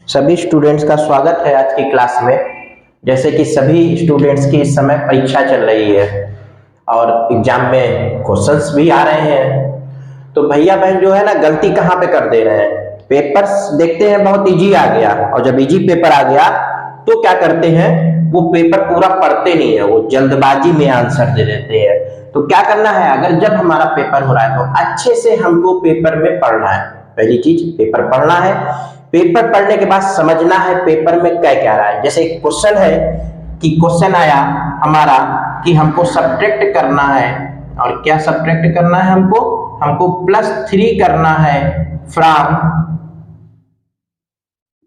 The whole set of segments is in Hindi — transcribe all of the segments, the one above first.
सभी स्टूडेंट्स का स्वागत है आज की क्लास में। जैसे कि सभी स्टूडेंट्स की इस समय परीक्षा चल रही है और एग्जाम में क्वेश्चंस भी आ रहे हैं। तो भैया बहन जो है ना, गलती कहाँ पे कर दे रहे हैं। पेपर्स देखते हैं बहुत इजी आ गया, और जब इजी पेपर आ गया तो क्या करते हैं, वो पेपर पूरा पढ़ते नहीं है, वो जल्दबाजी में आंसर दे देते हैं। तो क्या करना है, अगर जब हमारा पेपर हो रहा है तो अच्छे से हमको पेपर में पढ़ना है। पहली चीज पेपर पढ़ना है। पेपर पढ़ने के बाद समझना है पेपर में क्या क्या रहा है। जैसे एक क्वेश्चन है कि क्वेश्चन आया हमारा कि हमको सब्ट्रैक्ट करना है, और क्या सब्ट्रैक्ट करना है, हमको +3 करना है फ्रॉम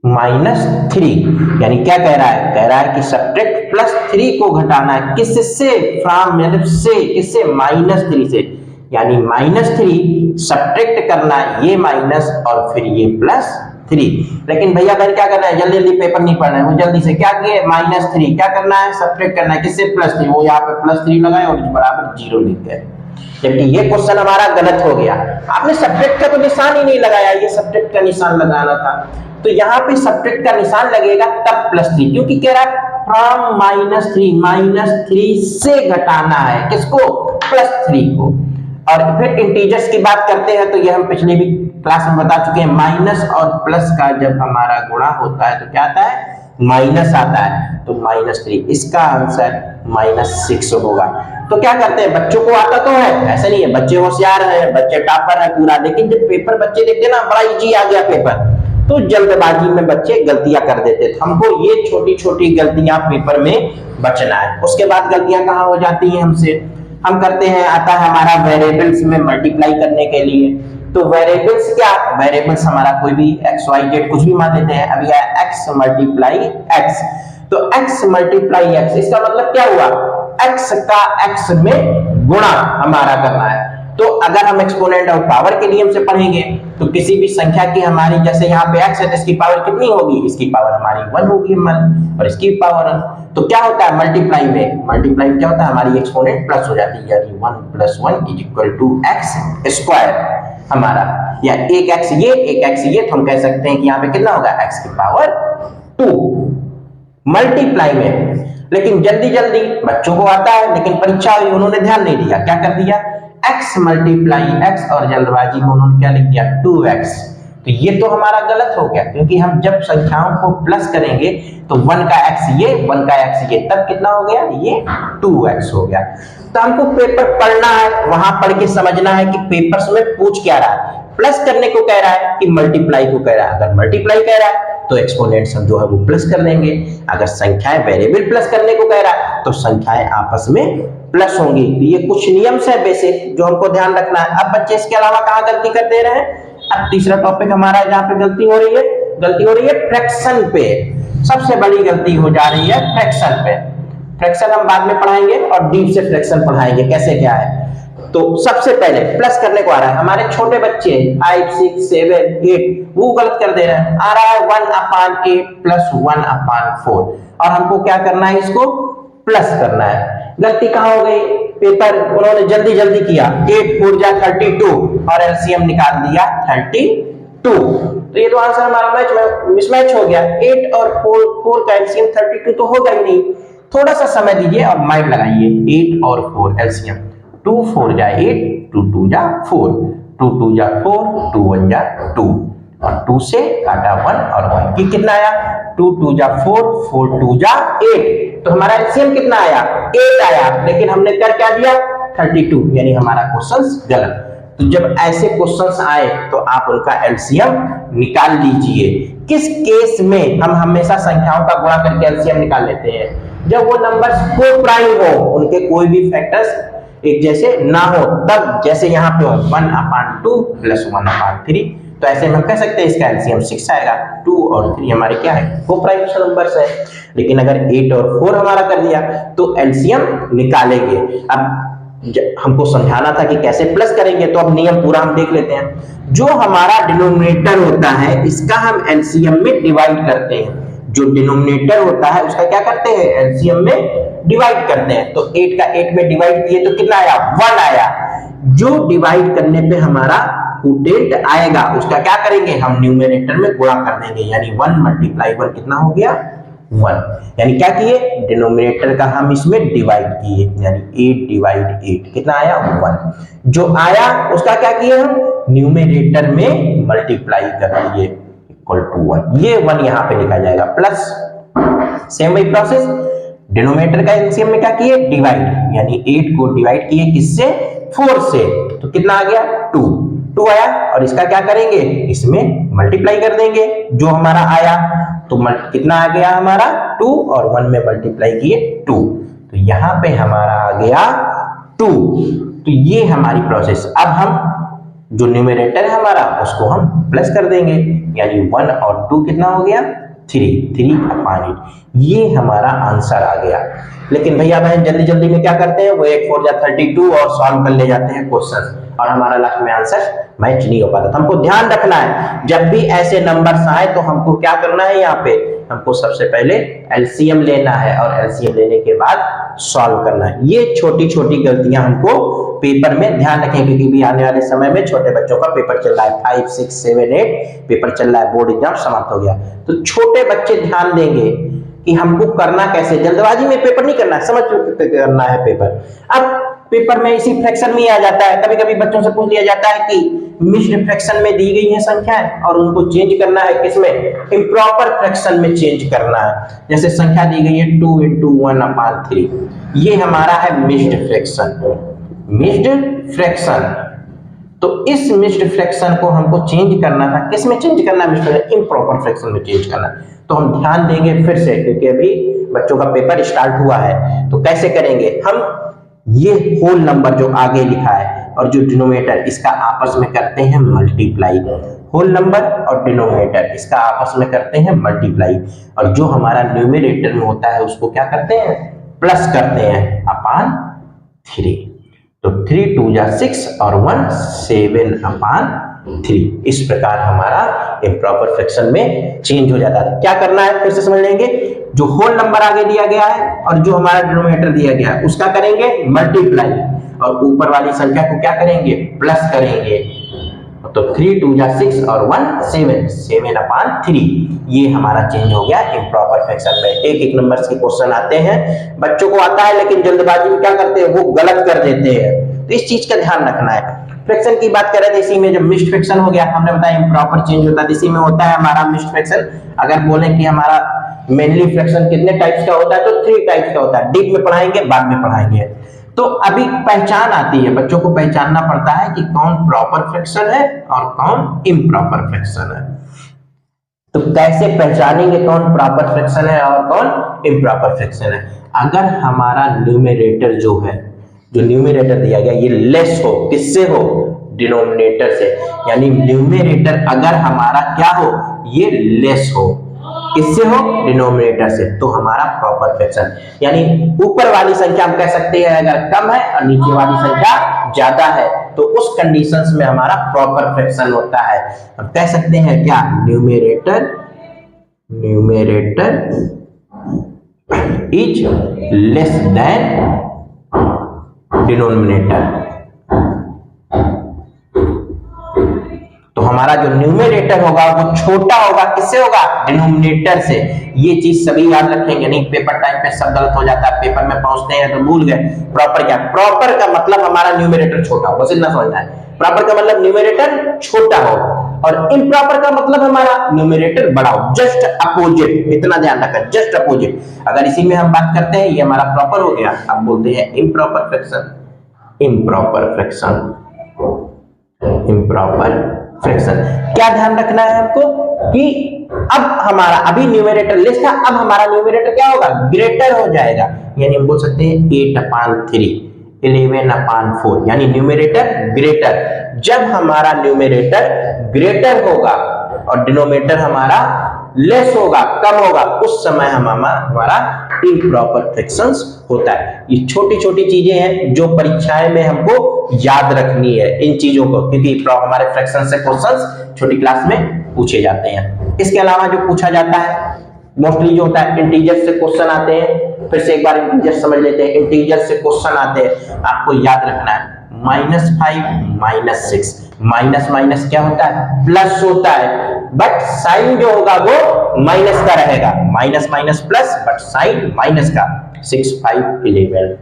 -3। यानी क्या कह रहा है, कह रहा है कि सब्ट्रैक्ट +3 को घटाना है किससे, फ्रॉम मतलब से, किससे, -3 से। यानी -3 सब्ट्रैक्ट करना है ये माइनस और फिर ये +3। लेकिन भैया बहन क्या करना है, जल्दी जल्दी पेपर नहीं पढ़ना है, वो जल्दी से क्या किए, -3 क्या करना है, सब्ट्रैक्ट करना है किससे, +3। वो यहाँ पे +3 लगाए और बराबर 0 लिख गए, जबकि ये क्वेश्चन हमारा गलत हो गया। आपने सब्ट्रैक्ट का तो निशान ही नहीं लगाया, ये सब्ट्रैक्ट का निशान लगाना था। तो यहाँ पे सब्ट्रैक्ट का निशान लगेगा तब +3, क्योंकि कह रहा है फ्रॉम -3 से घटाना है किसको, +3 को। और फिर इंटीजर्स की बात करते हैं तो ये हम पिछले भी क्लास में बता चुके हैं, माइनस और प्लस का जब हमारा गुणा होता है तो क्या आता है, माइनस आता है। तो -3, इसका आंसर -6 होगा। तो क्या करते हैं, बच्चों को आता तो है, ऐसा नहीं है, बच्चे होशियार हैं, बच्चे टॉपर है पूरा, लेकिन जब पेपर बच्चे देखते ना बड़ा इजी आ गया पेपर, तो जल्दबाजी में बच्चे गलतियां कर देते थे। हमको ये छोटी छोटी गलतियां पेपर में बचना है। उसके बाद गलतियां कहाँ हो जाती हैं हमसे, हम करते हैं, आता है हमारा वेरिएबल्स में मल्टीप्लाई करने के लिए। तो वेरिएबल्स क्या, वेरिएबल्स हमारा कोई भी x y z कुछ भी मान लेते हैं। अभी है x मल्टीप्लाई x, तो x मल्टीप्लाई x, इसका मतलब क्या हुआ, x का x में गुणा हमारा करना है। तो अगर हम एक्सपोनेंट और पावर के नियम से पढ़ेंगे तो किसी भी संख्या की हमारी, जैसे यहाँ पे x है तो इसकी पावर कितनी होगी, इसकी पावर हमारी 1 होगी और इसकी पावर 1। तो क्या होता है मल्टीप्लाई में क्या होता है, हमारी एक्सपोनेंट प्लस हो जाती है, यानी 1 + 1 = x² हमारा, या एक x ये, तो हम कह सकते हैं कि यहाँ पे कितना होगा, x की पावर 2 मल्टीप्लाई में। लेकिन जल्दी जल्दी बच्चों को आता है, लेकिन परीक्षा हुई उन्होंने ध्यान नहीं दिया, क्या कर दिया, x मल्टीप्लाई x, और जल्दबाजी में उन्होंने क्या लिख दिया, 2x। तो ये तो हमारा गलत हो गया, क्योंकि हम जब संख्याओं को प्लस करेंगे तो 1 का x ये, 1 का x ये, तब कितना हो गया, ये 2x हो गया। तो हमको पेपर पढ़ना है, वहां पढ़ के समझना है कि पेपर्स में पूछ क्या रहा है। प्लस करने को कह रहा है कि मल्टीप्लाई को कह रहा है। अगर मल्टीप्लाई कह रहा है तो एक्सपोनेंट्स हम जो है वो प्लस कर लेंगे। अगर संख्याएं वेरिएबल प्लस करने को कह रहा है तो संख्याएं आपस में प्लस होंगी। तो ये कुछ नियम्स है बेसिक जो हमको ध्यान रखना है। अब बच्चे इसके अलावा कहाँ गलती कर दे रहे हैं, अब तीसरा टॉपिक हमारा जहाँ पे गलती हो रही है फ्रैक्शन पे। सबसे बड़ी गलती हो जा रही है फ्रैक्शन पे। फ्रैक्शन हम बाद में पढ़ाएंगे और डीप से फ्रैक्शन पढ़ाएंगे कैसे क्या है। तो सबसे पहले प्लस करने को आ रहा है, हमारे छोटे बच्चे 5 6 7 8 वो गलत कर दे रहे हैं। आ रहा है 1/8 + 1/4, और हमको क्या करना है, इसको प्लस करना है। गलती कहाँ हो गई, पेपर उन्होंने जल्दी जल्दी किया, 8 4 जा 32 और एलसीएम निकाल दिया 32। तो ये तो आंसर हमारा मिसमैच हो गया। 8 और 4 का एलसीएम 32 तो होगा ही नहीं। थोड़ा सा समय दीजिए और माइंड लगाइए। 8 और 4 एलसीएम, 2 4 जा 8, 2 2 जा 4, 2 2 जा 4, 2 1 जा 2, और 2 से काटा 1 और 1 की कितना आया, 2 2 जा 4, 4 2 जा 8। तो हमारा एलसीएम कितना आया, 8 आया, लेकिन हमने कर क्या दिया, 32, यानी हमारा क्वेश्चन गलत। तो जब ऐसे क्वेश्चंस आए तो आप उनका एलसीएम निकाल लीजिए। किस केस में हम हमेशा संख्याओं का गुणा करके एलसीएम निकाल लेते हैं, जब वो नंबर्स को प्राइम हो, उनके कोई भी फैक्टर्स एक जैसे ना हो तब। जैसे यहाँ पे 1/2 + 1/3, तो ऐसे में हम कह सकते हैं इसका एलसीएम 6 आएगा। 2 और 3 हमारे क्या है, वो प्राइम नंबर्स है। लेकिन अगर 8 और 4 हमारा कर दिया तो एलसीएम निकालेंगे। अब हमको समझाना था कि कैसे प्लस करेंगे, तो अब नियम पूरा हम देख लेते हैं। जो हमारा डिनोमिनेटर होता है इसका हम एलसीएम में डिवाइड करते हैं। जो डिनोमिनेटर होता है उसका क्या करते हैं, एलसीएम में डिवाइड करते हैं। तो 8 का 8 में डिवाइड किए तो कितना आया, 1 आया। जो डिवाइड करने पे हमारा कोटेंट आएगा उसका क्या करेंगे, हम न्यूमरेटर में गुणा कर देंगे, यानी 1 मल्टीप्लाई 1 कितना हो गया 1, यानी क्या किए, डिनोमिनेटर का हम इसमें डिवाइड किए, यानी 8 डिवाइड 8 कितना आया 1, जो आया उसका क्या किए हम न्यूमरेटर में मल्टीप्लाई कर दिए इक्वल टू 1, ये 1 यहां पे लिखा जाएगा प्लस, सेम वही प्रोसेस डिनोमिनेटर का एलसीएम में क्या किए डिवाइड, यानी 8 को डिवाइड किए किससे 4 से, तो कितना आ गया 2 आया, और इसका क्या करेंगे इसमें मल्टीप्लाई कर देंगे, जो हमारा आया तो कितना आ गया हमारा 2 और 1 में मल्टीप्लाई किए 2, तो यहां पे हमारा आ गया 2, तो ये हमारी प्रोसेस। अब हम जो न्यूमरेटर है हमारा उसको हम प्लस कर देंगे, यानी 1 और 2 कितना हो गया 3/8, ये हमारा आंसर आ गया। लेकिन भैया बहन जल्दी जल्दी में क्या करते हैं, वो 8 4 32 और सॉल्व कर ले जाते हैं क्वेश्चन, और हमारा लास्ट में आंसर मैच नहीं हो पाता। तो हमको ध्यान रखना है जब भी ऐसे नंबर्स आए तो हमको क्या करना है, यहाँ पे हमको सबसे पहले एलसीएम लेना है और एलसीएम लेने के बाद सॉल्व करना है। ये छोटी छोटी गलतियां हमको पेपर में ध्यान रखें, क्योंकि भी आने वाले समय में छोटे बच्चों का पेपर चल रहा है, 5 6 7 8 पेपर चल रहा है, बोर्ड एग्जाम समाप्त हो गया, तो छोटे बच्चे ध्यान देंगे कि हमको करना कैसे, जल्दबाजी में पेपर नहीं करना है, समझ के करना है पेपर। अब पेपर में इसी फ्रैक्शन में आ जाता है, कभी कभी बच्चों से पूछ लिया जाता है कि मिश्र फ्रैक्शन में दी गई है संख्याएं और उनको चेंज करना है किसमें, इम्प्रॉपर फ्रैक्शन में चेंज करना है। जैसे संख्या दी गई है 2 × 1/3, ये हमारा है मिश्र फ्रैक्शन, तो इस मिश्र फ्रैक्शन को हमको चेंज करना था, किसमें चेंज करना है, इम्प्रॉपर फ्रैक्शन में चेंज करना है। तो हम ध्यान देंगे फिर से, क्योंकि अभी बच्चों का पेपर स्टार्ट हुआ है, तो कैसे करेंगे हम, ये होल नंबर जो आगे लिखा है और जो डिनोमिनेटर इसका आपस में करते हैं मल्टीप्लाई, होल नंबर और डिनोमिनेटर इसका आपस में करते हैं मल्टीप्लाई, और जो हमारा न्यूमरेटर में होता है उसको क्या करते हैं प्लस करते हैं अपान 3, तो 3 2 जा 6 और 1 7/3, इस प्रकार हमारा इम्प्रॉपर फ्रैक्शन में चेंज हो जाता है। क्या करना है फिर से समझ लेंगे, जो होल नंबर आगे दिया गया है और जो हमारा डिनोमिनेटर दिया गया है उसका करेंगे मल्टीप्लाई, और ऊपर वाली संख्या को क्या करेंगे प्लस करेंगे, तो 3 2 जा 6 और 1 7/3, ये हमारा चेंज हो गया इम्प्रॉपर फ्रैक्शन में। एक एक नंबर के क्वेश्चन आते हैं, बच्चों को आता है लेकिन जल्दबाजी में क्या करते हैं वो गलत कर देते हैं, तो इस चीज का ध्यान रखना है। फ्रैक्शन की बात कर रहे थे, इसी में जब मिक्स्ड फ्रैक्शन हो गया, हमने बताया इम्प्रॉपर चेंज होता है, इसी में होता है हमारा मिक्स्ड फ्रैक्शन। अगर बोले कि हमारा मेनली फ्रैक्शन कितने टाइप्स का होता है, तो 3 टाइप्स का होता है, डीप में पढ़ाएंगे बाद में पढ़ाएंगे। तो अभी पहचान आती है, बच्चों को पहचानना पड़ता है कि कौन प्रॉपर फ्रैक्शन है और कौन इम्प्रॉपर फ्रैक्शन है। तो कैसे पहचानेंगे कौन प्रॉपर फ्रैक्शन है और कौन इम्प्रॉपर फ्रैक्शन है, अगर हमारा न्यूमरेटर जो है, जो न्यूमरेटर दिया गया ये लेस हो, किससे हो डिनोमिनेटर से, यानी न्यूमरेटर अगर हमारा क्या हो ये लेस हो, किससे हो डिनोमिनेटर से, तो हमारा प्रॉपर फ्रैक्शन, यानी ऊपर वाली संख्या हम कह सकते हैं अगर कम है और नीचे वाली संख्या ज्यादा है, तो उस कंडीशंस में हमारा प्रॉपर फ्रैक्शन होता है। हम कह सकते हैं क्या, numerator is less than denominator, तो हमारा जो न्यूमरेटर होगा वो छोटा होगा, किससे होगा डिनोमिनेटर से। ये चीज सभी याद रखेंगे, नहीं पेपर टाइम पे सब गलत हो जाता है, पेपर में पहुंचते हैं तो भूल गए। प्रॉपर क्या, प्रॉपर का मतलब हमारा न्यूमरेटर छोटा हो, बस इतना समझना है। प्रॉपर का मतलब न्यूमरेटर छोटा हो, और इम्प्रॉपर का मतलब हमारा न्यूमरेटर बड़ा हो, जस्ट अपोजिट, इतना ध्यान रखना, जस्ट अपोजिट। अगर इसी में हम बात करते हैं ये हमारा प्रॉपर हो गया, अब बोलते हैं इम्प्रॉपर फ्रैक्शन, इम्प्रॉपर फ्रैक्शन। क्या ध्यान रखना है हमको कि अब हमारा अभी न्यूमरेटर लेस था, अब हमारा न्यूमरेटर क्या होगा ग्रेटर हो जाएगा, यानी हम बोल सकते हैं 8/3 11/4, यानी न्यूमरेटर ग्रेटर। जब हमारा न्यूमरेटर ग्रेटर होगा और डिनोमिनेटर हमारा लेस होगा, कम होगा, उस समय हमारा इम्प्रॉपर फ्रैक्शंस होता है। ये छोटी छोटी चीजें हैं जो परीक्षाएं में हमको याद रखनी है इन चीजों को, क्योंकि हमारे फ्रैक्शन से क्वेश्चंस छोटी क्लास में पूछे जाते हैं। इसके अलावा जो पूछा जाता है मोस्टली जो होता है इंटीजर से क्वेश्चन आते हैं, फिर से एक बार इंटीजर समझ लेते हैं। इंटीजर से क्वेश्चन आते हैं, आपको याद रखना है -5 -6, माइनस माइनस क्या होता है, प्लस होता है, बट साइन जो होगा वो माइनस का रहेगा, minus minus plus, but sign minus का। 6 5 11।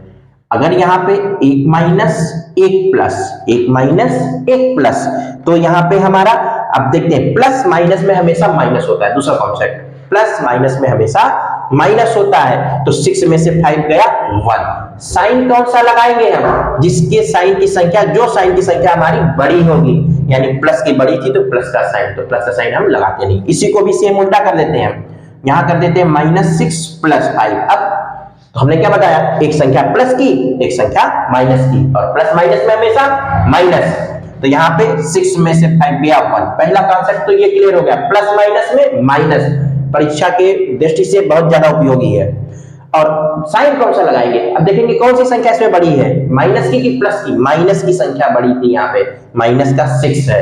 अगर यहाँ पे एक माइनस एक प्लस, एक माइनस एक प्लस, तो यहाँ पे हमारा, अब देखते हैं प्लस माइनस में हमेशा माइनस होता है, दूसरा कॉन्सेप्ट, प्लस माइनस में हमेशा माइनस होता है। तो 6 में से 5 गया 1। साइन कौन सा लगाएंगे हम, जिसके साइन की संख्या, जो साइन की संख्या हमारी बड़ी होगी, यानी प्लस की बड़ी थी तो प्लस का साइन, तो प्लस का साइन हम लगाते नहीं। इसी को भी सेम उल्टा कर देते हैं हम, यहां कर देते हैं -6 + 5। अब तो हमने क्या बताया, एक संख्या प्लस की, एक संख्या माइनस की, और प्लस माइनस में हमेशा माइनस। तो यहाँ पे 6 में से 5 गया 1। पहला कॉन्सेप्ट तो ये क्लियर हो गया, प्लस माइनस में माइनस परीक्षा के दृष्टि से बहुत ज्यादा उपयोगी है। और साइन कौन सा लगाएंगे, अब देखेंगे कौन सी संख्या इसमें बड़ी है, माइनस की कि प्लस की। माइनस की संख्या बड़ी थी, यहाँ पे माइनस का 6 है,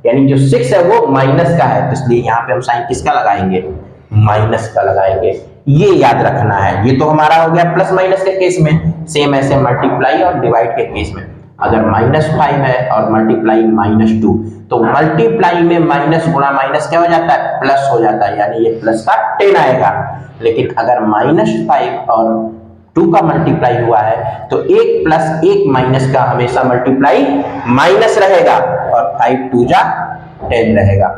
यानी जो 6 है वो माइनस का है, तो इसलिए यहाँ पे हम साइन किसका लगाएंगे, माइनस का लगाएंगे। ये याद रखना है। ये तो हमारा हो गया प्लस माइनस के केस में। सेम ऐसे मल्टीप्लाई और डिवाइड के केस में, अगर -5 है और मल्टीप्लाई -2, तो मल्टीप्लाई में माइनस गुणा माइनस क्या हो जाता है, प्लस हो जाता है, यानी ये प्लस का 10 आएगा। लेकिन अगर -5 और 2 का मल्टीप्लाई हुआ है, तो 1 + 1 माइनस का हमेशा मल्टीप्लाई माइनस रहेगा, और 5 2 जा 10 रहेगा।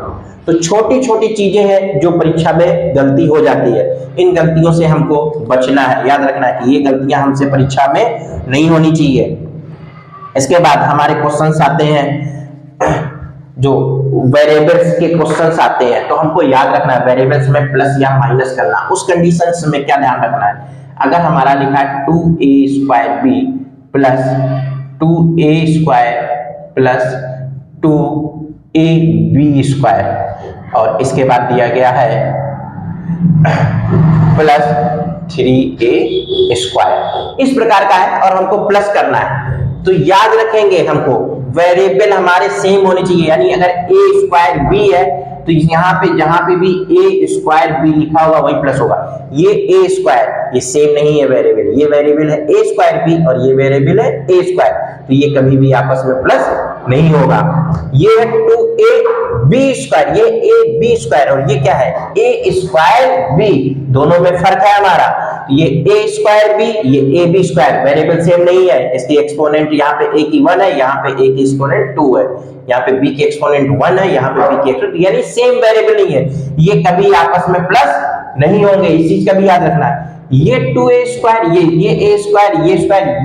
तो छोटी छोटी चीजें हैं जो परीक्षा में गलती हो जाती है, इन गलतियों से हमको बचना है, याद रखना है कि ये गलतियां हमसे परीक्षा में नहीं होनी चाहिए। इसके बाद हमारे क्वेश्चंस आते हैं, जो वेरिएबल्स के क्वेश्चंस आते हैं, तो हमको याद रखना है वेरिएबल्स में प्लस या माइनस करना। उस कंडीशंस में क्या ध्यान रखना है, अगर हमारा लिखा है 2a² plus 2a² plus 2ab² और इसके बाद दिया गया है प्लस 3a², इस प्रकार का है और हमको प्लस करना है। तो याद रखेंगे हमको वेरिएबल हमारे सेम होने चाहिए, यानी अगर a²b है तो यहाँ पे जहां पे भी a²b लिखा होगा वही प्लस होगा। ये a², ये सेम नहीं है वेरिएबल, ये वेरिएबल है a²b और ये वेरिएबल है a², तो ये कभी भी आपस में प्लस नहीं होगा। ये है 2ab², ये ab² और ये क्या है a²b, दोनों में फर्क है हमारा। ये a²b, ये ab², वेरिएबल सेम नहीं है, इसकी एक्सपोनेंट यहाँ पे a की 1 है, यहाँ पे a की एक्सपोनेंट 2 है, यहाँ पे b की एक्सपोनेंट 1 है, यहाँ पे b की एक्सपोनेंट, यानी सेम वेरिएबल नहीं है, ये कभी आपस में प्लस नहीं होंगे, इस चीज का भी याद रखना है। ये 2a², ये a², ये स्क्वायर,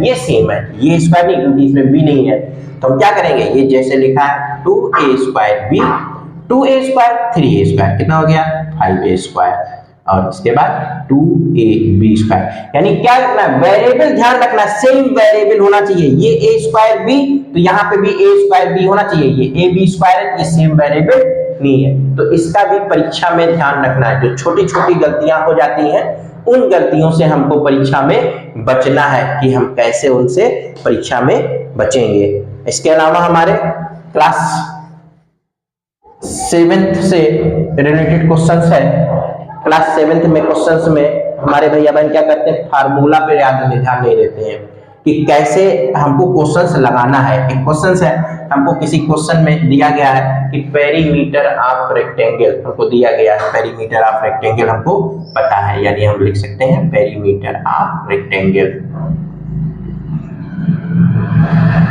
ये सेम है, ये स्क्वायर नहीं क्योंकि इसमें b नहीं है, तो हम क्या करेंगे, ये जैसे लिखा है 2a²b, 2a², 3a², कितना हो गया 5a², और इसके बाद 2ab², यानी क्या रखना है, वेरिएबल ध्यान रखना, सेम वेरिएबल होना चाहिए। ये a²b, तो यहाँ पे भी a²b होना चाहिए, ये ab² है, ये सेम वेरिएबल नहीं है, तो इसका भी परीक्षा में ध्यान रखना है। जो छोटी छोटी गलतियां हो जाती हैं, उन गलतियों से हमको परीक्षा में बचना है कि हम कैसे उनसे परीक्षा में बचेंगे। इसके अलावा हमारे क्लास 7th से रिलेटेड क्वेश्चंस है। क्लास 7th में क्वेश्चंस में हमारे भैया बहन क्या करते हैं, फार्मूला पे ध्यान नहीं देते हैं कि कैसे हमको क्वेश्चंस लगाना है। एक क्वेश्चन है, हमको किसी क्वेश्चन में दिया गया है कि पेरीमीटर ऑफ रेक्टेंगल, हमको दिया गया है पेरीमीटर ऑफ रेक्टेंगल, हमको पता है, यानी हम लिख सकते हैं perimeter of rectangle.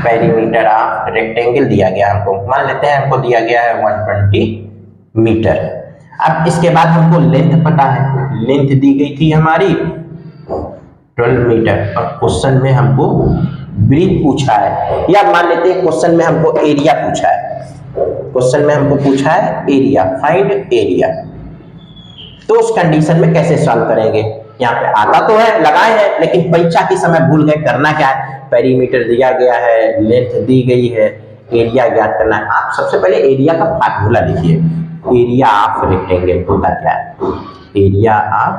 Perimeter of rectangle दिया गया हमको, मान लेते हैं हमको दिया गया है 120 मीटर। अब इसके बाद हमको लेंथ पता है, लेंथ दी गई थी हमारी 12 मीटर, और क्वेश्चन में हमको ब्रीथ पूछा है, या मान लेते हैं क्वेश्चन में हमको एरिया पूछा है, क्वेश्चन में हमको पूछा है एरिया, फाइंड एरिया। तो उस कंडीशन में कैसे सॉल्व करेंगे, यहाँ पे आता तो है, लगाए हैं, लेकिन परीक्षा के समय भूल गए करना क्या है। पेरीमीटर दिया गया है, लेंथ दी गई है, एरिया ज्ञात करना है। आप सबसे पहले एरिया का फार्मूला लिखिए, एरिया ऑफ रेक्टेंगल होता क्या है, एरिया ऑफ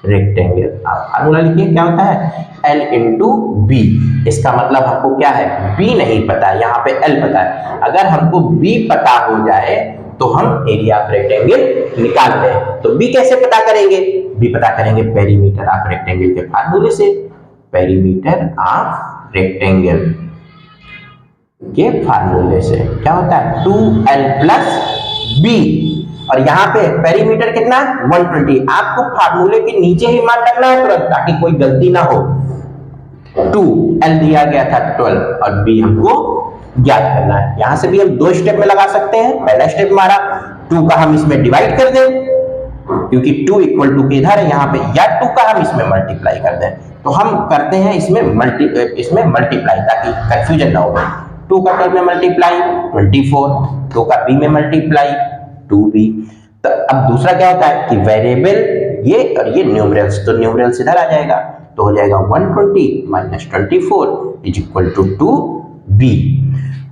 रेक्टेंगल आप फार्मूला लिखिए, क्या होता है L इंटू बी। इसका मतलब हमको क्या है, B नहीं पता है, यहाँ पे L पता है। अगर हमको B पता हो जाए तो हम एरिया ऑफ रेक्टेंगल निकाल लें। तो B कैसे पता करेंगे, B पता करेंगे पेरीमीटर ऑफ रेक्टेंगल के फार्मूले से, पेरीमीटर ऑफ रेक्टेंगल। के फार्मूले से। क्या होता है 2L प्लस बी, और यहाँ पे पेरीमीटर कितना 120। आपको फार्मूले के नीचे ही मान रखना है तुरंत, ताकि कोई गलती ना हो। 2L दिया गया था 12 और B हमको ज्ञात करना है। यहां से भी हम दो स्टेप में लगा सकते हैं। पहला स्टेप हमारा 2 का हम इसमें डिवाइड कर दें, क्योंकि 2 इक्वल टू के इधर है यहाँ पे, या 2 का हम इसमें मल्टीप्लाई कर दें। तो हम करते हैं इसमें मल्टीप्लाई, ताकि कंफ्यूजन ना हो। 2 का 12 में मल्टीप्लाई 24, 2 का B में मल्टीप्लाई 2B। तो अब दूसरा क्या होता है कि वेरिएबल ये और ये न्यूमरल्स, तो न्यूमरल्स इधर आ जाएगा, तो हो जाएगा 120 minus 24 is equal to 2B।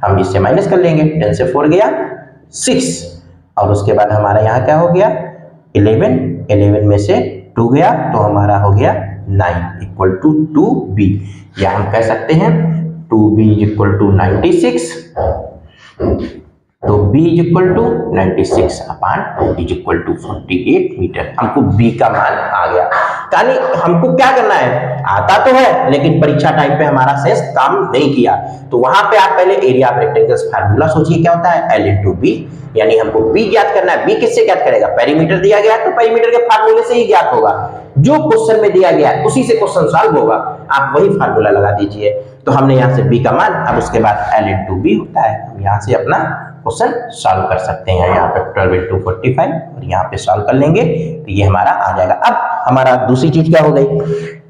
हम इससे माइनस कर लेंगे, 10 से 4 गया 6, और उसके बाद हमारा यहाँ क्या हो गया 11, 11 में से 2 गया तो हमारा हो गया 9 इक्वल टू 2B। या हम कह सकते हैं 2B इक्वल टू 96, तो B is equal to 96 upon is equal to 48 metre. हमको B का मान आ गया। यानी हमको क्या करना है, आता तो है लेकिन परीक्षा टाइम पे हमारा सेंस काम नहीं किया। तो वहां पे आप पहले एरिया ऑफ रेक्टेंगल्स फार्मूला सोचिए क्या होता है, L इंटू बी, यानी हमको B ज्ञात करना है। B किससे ज्ञात करेगा, पेरीमीटर दिया गया तो पेरीमीटर के फार्मूले से ही ज्ञात होगा। जो क्वेश्चन में दिया गया है उसी से क्वेश्चन सॉल्व होगा, आप वही फार्मूला लगा दीजिए। तो हमने यहाँ से B का मान, अब उसके बाद L इंटू बी होता है, हम यहाँ से अपना क्वेश्चन सॉल्व कर सकते हैं। यहाँ पे 12 इंटू 45 और यहाँ पे सॉल्व कर लेंगे तो ये हमारा आ जाएगा। अब हमारा दूसरी चीज क्या हो गई,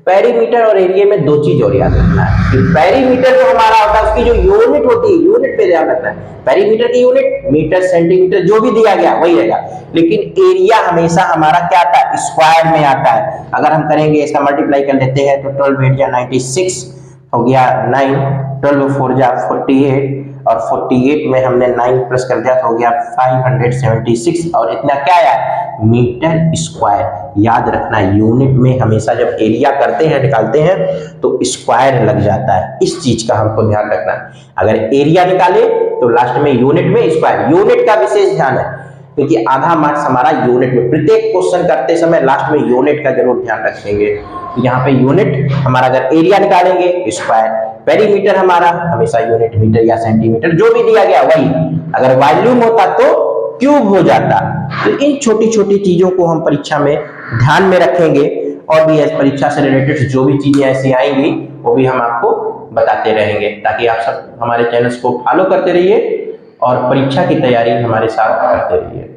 पेरीमीटर और एरिया में दो चीज और याद रखना है कि पेरीमीटर जो हमारा होता है उसकी जो यूनिट होती है, यूनिट पे ध्यान रखना है। पेरीमीटर की यूनिट मीटर, सेंटीमीटर, जो भी दिया गया वही रहेगा, लेकिन एरिया हमेशा हमारा क्या आता है, स्क्वायर में आता है। अगर हम करेंगे इसका मल्टीप्लाई कर लेते हैं तो 12 8 जा 96 हो गया 9, 12 4 जा 48, और 48 में हमने 9 प्लस कर दिया तो हो गया 576, और इतना क्या आया मीटर स्क्वायर। याद रखना यूनिट में हमेशा जब एरिया करते हैं निकालते हैं तो स्क्वायर लग जाता है, इस चीज का हमको ध्यान रखना है। अगर एरिया निकाले तो लास्ट में यूनिट में स्क्वायर, यूनिट का विशेष ध्यान है, क्योंकि आधा मार्क्स हमारा यूनिट में, प्रत्येक क्वेश्चन करते समय लास्ट में यूनिट का जरूर ध्यान रखेंगे। यहाँ पे यूनिट हमारा, अगर एरिया निकालेंगे स्क्वायर, पेरीमीटर हमारा हमेशा यूनिट मीटर या सेंटीमीटर, जो भी दिया गया वही। अगर वॉल्यूम होता तो क्यूब हो जाता। तो इन छोटी छोटी चीजों को हम परीक्षा में ध्यान में रखेंगे, और भी परीक्षा से रिलेटेड जो भी चीजें ऐसी आएंगी वो भी हम आपको बताते रहेंगे, ताकि आप सब हमारे चैनल्स को फॉलो करते रहिए और परीक्षा की तैयारी हमारे साथ करते रहिए।